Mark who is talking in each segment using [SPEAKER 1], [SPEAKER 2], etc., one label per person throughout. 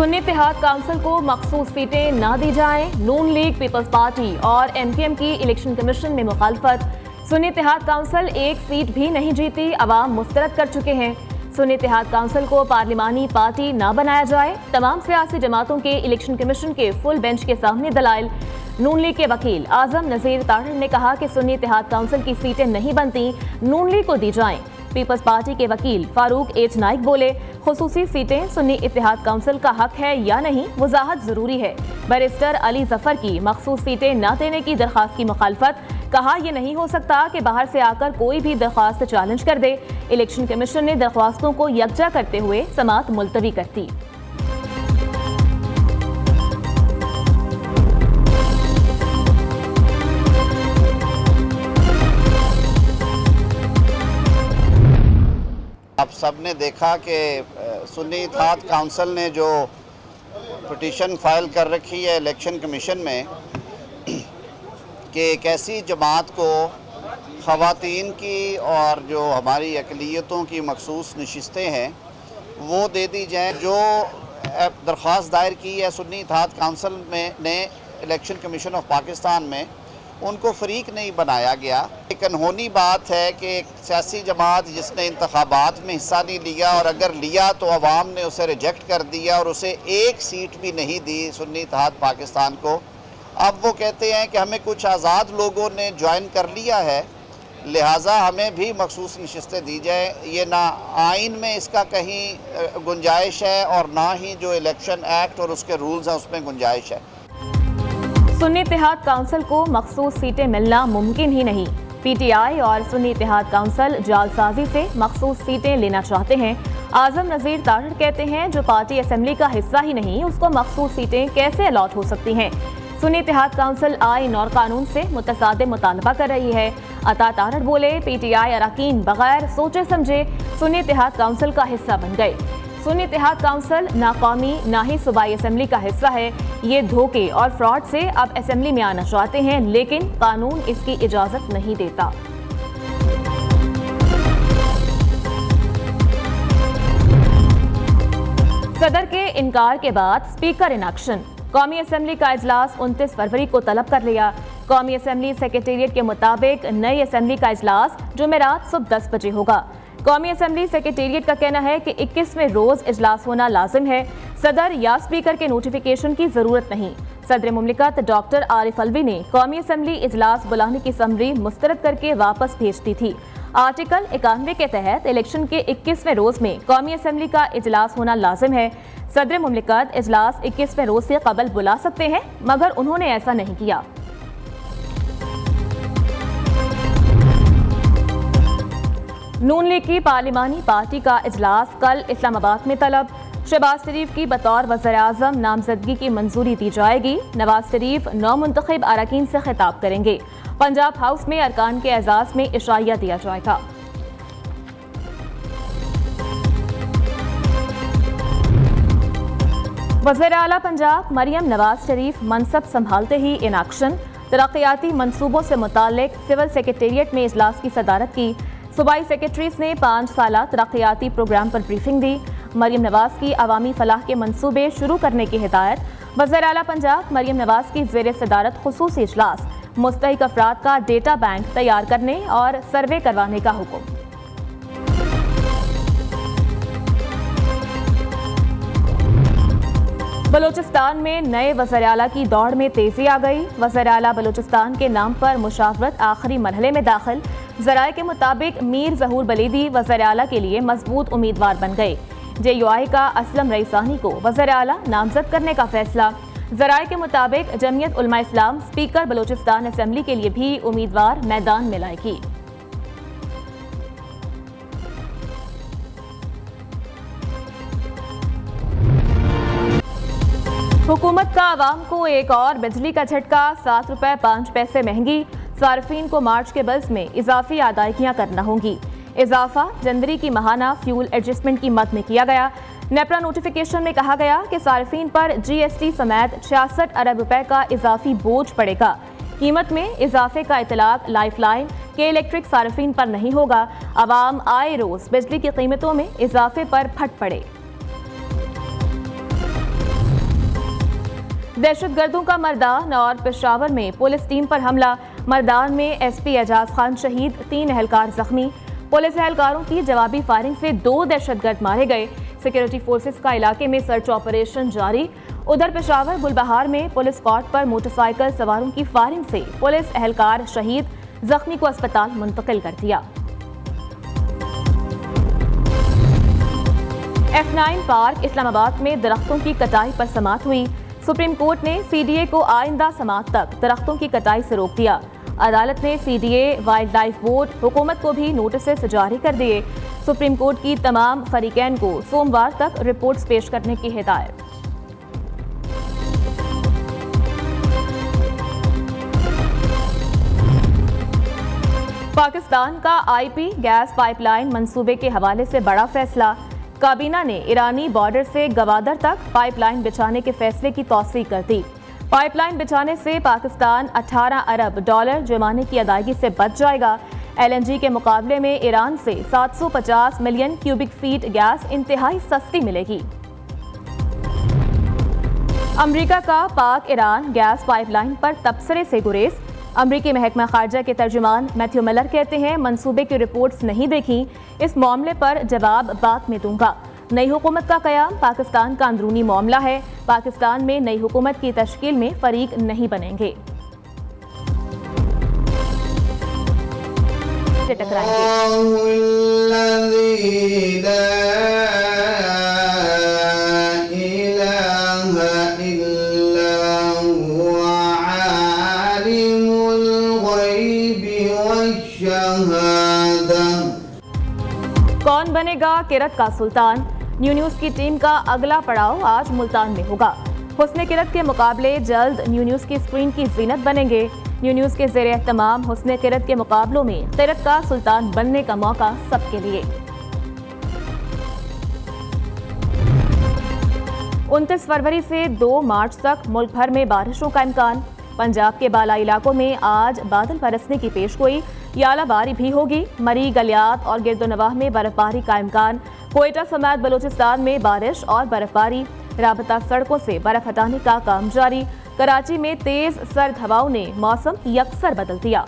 [SPEAKER 1] सुन्नी इत्तेहाद council को मखसूस सीटें ना दी जाएं। नून लीग, पीपल्स पार्टी और MKM की इलेक्शन कमीशन में मुखालफत। सुन्नी इत्तेहाद काउंसिल एक सीट भी नहीं जीती, अवाम मुस्तरद कर चुके हैं। सुन्नी इत्तेहाद काउंसिल को पार्लिमानी पार्टी ना बनाया जाए। तमाम सियासी जमातों के इलेक्शन कमीशन के फुल बेंच के सामने दलाइल। नून लीग के वकील आजम नज़ीर ताहिर ने कहा कि सुन्नी इत्तेहाद काउंसिल की सीटें नहीं बनती, नून लीग को दी जाएं। पीपल्स पार्टी के वकील फारूक एच नाइक बोले, खुसूसी सीटें सुन्नी इत्तेहाद काउंसिल का हक है या नहीं, वजाहत जरूरी है। बैरिस्टर अली जफर की मखसूस सीटें न देने की दरख्वास्त की मुखालफत। कहा, यह नहीं हो सकता कि बाहर से आकर कोई भी दरख्वास्त चैलेंज कर दे। इलेक्शन कमीशन ने दरख्वास्तों को यकजा करते हुए समाअत मुलतवी कर दी।
[SPEAKER 2] आप सब ने देखा कि सुन्नी इत्तेहाद काउंसिल ने जो पिटीशन फाइल कर रखी है इलेक्शन कमीशन में कि एक ऐसी जमात को ख़वातीन की और जो हमारी अक़लियतों की मखसूस नशिस्तें हैं वो दे दी जाएँ। जो दरख्वास्त दायर की है सुन्नी इत्तेहाद काउंसिल में ने इलेक्शन कमीशन ऑफ पाकिस्तान में, उनको फ़रीक नहीं बनाया गया। एक अनहोनी बात है कि एक सियासी जमात जिसने इंतखाबात में हिस्सा नहीं लिया और अगर लिया तो अवाम ने उसे रिजेक्ट कर दिया और उसे एक सीट भी नहीं दी सुन्नी इत्तेहाद पाकिस्तान को। अब वो कहते हैं कि हमें कुछ आज़ाद लोगों ने ज्वाइन कर लिया है, लिहाजा हमें भी मखसूस नशिस्तें दी जाए। ये ना आइन में इसका कहीं गुंजाइश है और ना ही जो इलेक्शन एक्ट और उसके रूल्स हैं उसमें गुंजाइश है।
[SPEAKER 1] सुन्नी इत्तेहाद काउंसिल को मखसूस सीटें मिलना मुमकिन ही नहीं। PTI और सुन्नी इत्तेहाद काउंसिल जालसाजी से मखसूस सीटें लेना चाहते हैं। आजम नज़ीर ताहिर कहते हैं, जो पार्टी असेंबली का हिस्सा ही नहीं उसको मखसूस सीटें कैसे अलॉट हो सकती हैं। सुन्नी इत्तेहाद काउंसिल आइन और कानून से मुतसादिम मुतालबा कर रही है। अता ताहिर बोले, PTI अरकान बगैर सोचे समझे सुन्नी इत्तेहाद काउंसिल का हिस्सा बन गए। सुन्नी इत्तेहाद काउंसिल ना कौमी ना ही सूबाई असेंबली का हिस्सा है। ये धोखे और फ्रॉड से अब असेंबली में आना चाहते हैं, लेकिन कानून इसकी इजाजत नहीं देता। सदर के इनकार के बाद स्पीकर इन एक्शन। कौमी असेंबली का इजलास 29 फरवरी को तलब कर लिया। कौमी असेंबली सेक्रेटेरिएट के मुताबिक नई असेंबली का इजलास जुमेरात सुबह 10 बजे होगा। कौमी असेंबली सेक्रेटेरिएट का कहना है कि 21वें रोज इजलास होना लाजिम है। सदर या स्पीकर के नोटिफिकेशन की जरूरत नहीं। सदर मुमलिकत डॉक्टर आरिफ अलवी ने कौमी असेंबली इजलास बुलाने की समरी मुस्तरद करके वापस भेज दी थी। आर्टिकल 91 के तहत इलेक्शन के 21वें रोज में कौमी असेंबली का इजलास होना लाजिम है। सदर मुमलिकत इजलास 21वें रोज से कबल बुला सकते हैं, मगर उन्होंने ऐसा नहीं किया। नून लीग की पार्लिमानी पार्टी का इजलास कल इस्लामाबाद में तलब। शहबाज शरीफ की बतौर वज़ीर-ए-आज़म नामजदगी की मंजूरी दी जाएगी। नवाज शरीफ नौमुंतखब अरकान से खिताब करेंगे। पंजाब हाउस में अरकान के एजाज में इशाइया दिया जाएगा। वज़ीर आला पंजाब मरियम नवाज शरीफ मनसब संभालते ही इन एक्शन। तरक्याती मंसूबों से मुताल्लिक सिविल सेक्रेटेरिएट में इजलास की सदारत की। सूबाई सेक्रेटरीज ने 5 साला तरक्याती प्रोग्राम पर ब्रीफिंग दी। मरियम नवाज की अवामी फलाह के मंसूबे शुरू करने की हिदायत। वज़ीर आला पंजाब मरियम नवाज की ज़ेर सदारत खुसूसी इजलास। मुस्तहिक अफराद का डेटा बैंक तैयार करने और सर्वे करवाने का हुक्म। बलूचिस्तान में नए वज़ीर आला की दौड़ में तेजी आ गई। वज़ीर आला बलूचिस्तान के नाम पर मुशावरत आखिरी मरहले में दाखिल। ज़राए के मुताबिक मीर ज़हूर बलीदी वज़ीर आला के लिए मजबूत उम्मीदवार बन गए। JUI का असलम रईसानी को वज़ीर आला नामजद करने का फैसला। ज़राए के मुताबिक जमीयत उलमा इस्लाम स्पीकर बलूचिस्तान असेंबली के लिए भी उम्मीदवार मैदान में लाएगी। हुकूमत का आवाम को एक और बिजली का झटका। 7 रुपए 5 पैसे महंगी। सार्फिन को मार्च के बिल्स में इजाफी अदायगियां करना होंगी। इजाफा जनवरी की माहाना फ्यूल एडजस्टमेंट की मद में किया गया। नेपरा नोटिफिकेशन में कहा गया कि सार्फिन पर GST समेत 66 अरब रुपए का इजाफी बोझ पड़ेगा। कीमत में इजाफे का इतलाक लाइफलाइन के इलेक्ट्रिक सार्फिन पर नहीं होगा। अवाम आए रोज बिजली की कीमतों में इजाफे पर फट पड़े। दहशतगर्दों का मर्दान और पेशावर में पुलिस टीम पर हमला। मर्दान में एसपी एजाज खान शहीद, 3 एहलकार जख्मी। पुलिस एहलकारों की जवाबी फायरिंग से 2 दहशतगर्द मारे गए। सिक्योरिटी फोर्सेस का इलाके में सर्च ऑपरेशन जारी। उधर पेशावर गुलबहार में पुलिस स्क्वाड पर मोटरसाइकिल सवारों की फायरिंग से पुलिस एहलकार शहीद, जख्मी को अस्पताल मुंतकिल कर दिया। F9 पार्क इस्लामाबाद में दरख्तों की कटाई पर समाअत हुई। सुप्रीम कोर्ट ने सीडीए को आइंदा समाअत तक दरख्तों की कटाई से रोक दिया। अदालत ने सीडीए, वाइल्ड लाइफ बोर्ड, हुकूमत को भी नोटिस जारी कर दिए। सुप्रीम कोर्ट की तमाम फरीकैन को सोमवार तक रिपोर्ट्स पेश करने की हिदायत। पाकिस्तान का आईपी गैस पाइपलाइन मंसूबे के हवाले से बड़ा फैसला। काबीना ने ईरानी बॉर्डर से गवादर तक पाइपलाइन बिछाने के फैसले की तौसीक कर दी। पाइपलाइन बिछाने से पाकिस्तान 18 अरब डॉलर जुर्माने की अदायगी से बच जाएगा। एलएनजी के मुकाबले में ईरान से 750 मिलियन क्यूबिक फीट गैस इंतहाई सस्ती मिलेगी। अमरीका का पाक ईरान गैस पाइपलाइन पर तबसरे से गुरेज। अमरीकी महकमा खारजा के तर्जुमान मैथ्यू मिलर कहते हैं, मंसूबे की रिपोर्ट्स नहीं देखी, इस मामले पर जवाब बाद में दूंगा। नई हुकूमत का कयाम पाकिस्तान का अंदरूनी मामला है। पाकिस्तान में नई हुकूमत की तश्कील में फरीक नहीं बनेंगे। कौन बनेगा किरत का सुल्तान? न्यूज़ की टीम का अगला पड़ाव आज मुल्तान में होगा। हुस्ने किरत के मुकाबले जल्द न्यूज़ की स्क्रीन की जीनत बनेंगे। न्यूज़ के ज़ेरे एहतमाम हुस्ने किरत के मुकाबलों में किरत का सुल्तान बनने का मौका सबके लिए। 29 फरवरी से 2 मार्च तक मुल्क भर में बारिशों का इम्कान। पंजाब के बालाई इलाकों में आज बादल बरसने की पेशगोई। यालाबारी भी होगी। मरी, गलियात और गिरदोनवाह में बर्फबारी का इम्कान। कोयटा समेत बलूचिस्तान में बारिश और बर्फबारी। राबता सड़कों से बर्फ हटाने का काम जारी। कराची में तेज सर्द हवाओं ने मौसम यकसर बदल दिया।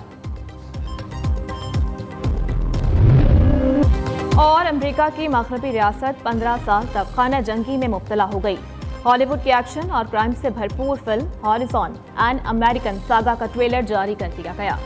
[SPEAKER 1] और अमेरिका की मगरबी रियासत 15 साल तक खाना जंगी में मुब्तला हो गई। हॉलीवुड की एक्शन और क्राइम से भरपूर फिल्म हॉरिज़ॉन एन अमेरिकन सागा का ट्रेलर जारी कर दिया गया।